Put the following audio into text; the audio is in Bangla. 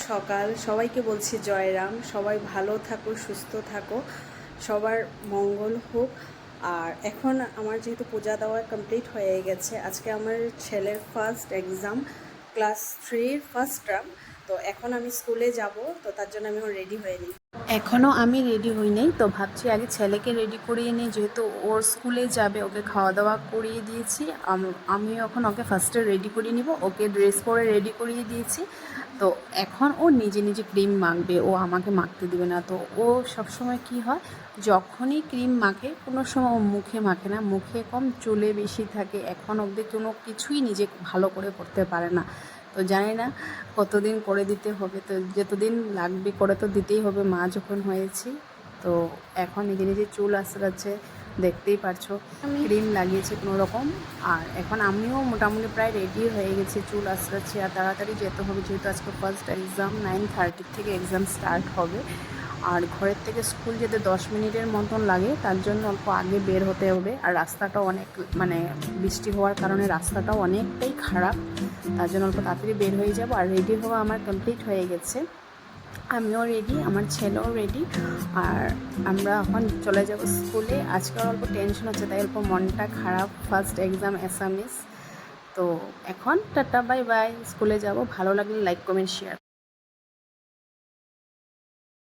সকাল, সবাইকে বলছি জয়রাম। সবাই ভালো থাকো, সুস্থ থাকো, সবার মঙ্গল হোক। আর এখন আমার যেহেতু পূজা দেওয়া কমপ্লিট হয়ে গেছে, আজকে আমার ছেলের ফার্স্ট এক্সাম, ক্লাস 3-র ফার্স্ট টার্ম। তো এখন আমি স্কুলে যাব, তো তার জন্য আমি রেডি হয়ে নিই। এখনও আমি রেডি হই নাই, তো ভাবছি আগে ছেলেকে রেডি করিয়ে নিই, যেহেতু ওর স্কুলে যাবে। ওকে খাওয়া দাওয়া করিয়ে দিয়েছি, আমি এখন ওকে ফার্স্টে রেডি করিয়ে নিব। ওকে ড্রেস পরে রেডি করিয়ে দিয়েছি। তো এখন ও নিজে নিজে ক্রিম মাখবে, ও আমাকে মাখতে দিবে না। তো ও সবসময় কি হয়, যখনই ক্রিম মাখে কোনো সময় ও মুখে মাখে না, মুখে কম চুলে বেশি থাকে। এখন অবধি কোনো কিছুই নিজে ভালো করে করতে পারে না। তো জানি না কতদিন করে দিতে হবে, তো যতদিন লাগবে করে তো দিতেই হবে, মা যখন হয়েছি। তো এখন নিজে নিজে চুল আঁচড়াচ্ছে, দেখতেই পারছো। ক্রিম লাগিয়েছে কোনো রকম। আর এখন আমিও মোটামুটি প্রায় রেডি হয়ে গেছি, চুল আঁচড়াচ্ছি। আর তাড়াতাড়ি যেতে হবে, যেহেতু আজকে ফার্স্ট এক্সাম, 9:30 থেকে এক্সাম স্টার্ট হবে। আর ঘরের থেকে স্কুল যেতে 10 মিনিটের মতন লাগে, তার জন্য অল্প আগে বের হতে হবে। আর রাস্তাটাও অনেক, মানে বৃষ্টি হওয়ার কারণে রাস্তাটাও অনেকটাই খারাপ, তার জন্য অল্প তাড়াতাড়ি বের হয়ে যাব। আর রেডি হওয়া আমার কমপ্লিট হয়ে গেছে, আমিও রেডি, আমার ছেলেও রেডি। আর আমরা এখন চলে যাব স্কুলে। আজকে অল্প টেনশন হচ্ছে, তাই অল্প মনটা খারাপ, ফার্স্ট এক্সাম অ্যাসামিস। তো এখন টাটা, বাই বাই। স্কুলে যাব, ভালো লাগলে লাইক, কমেন্ট, শেয়ার।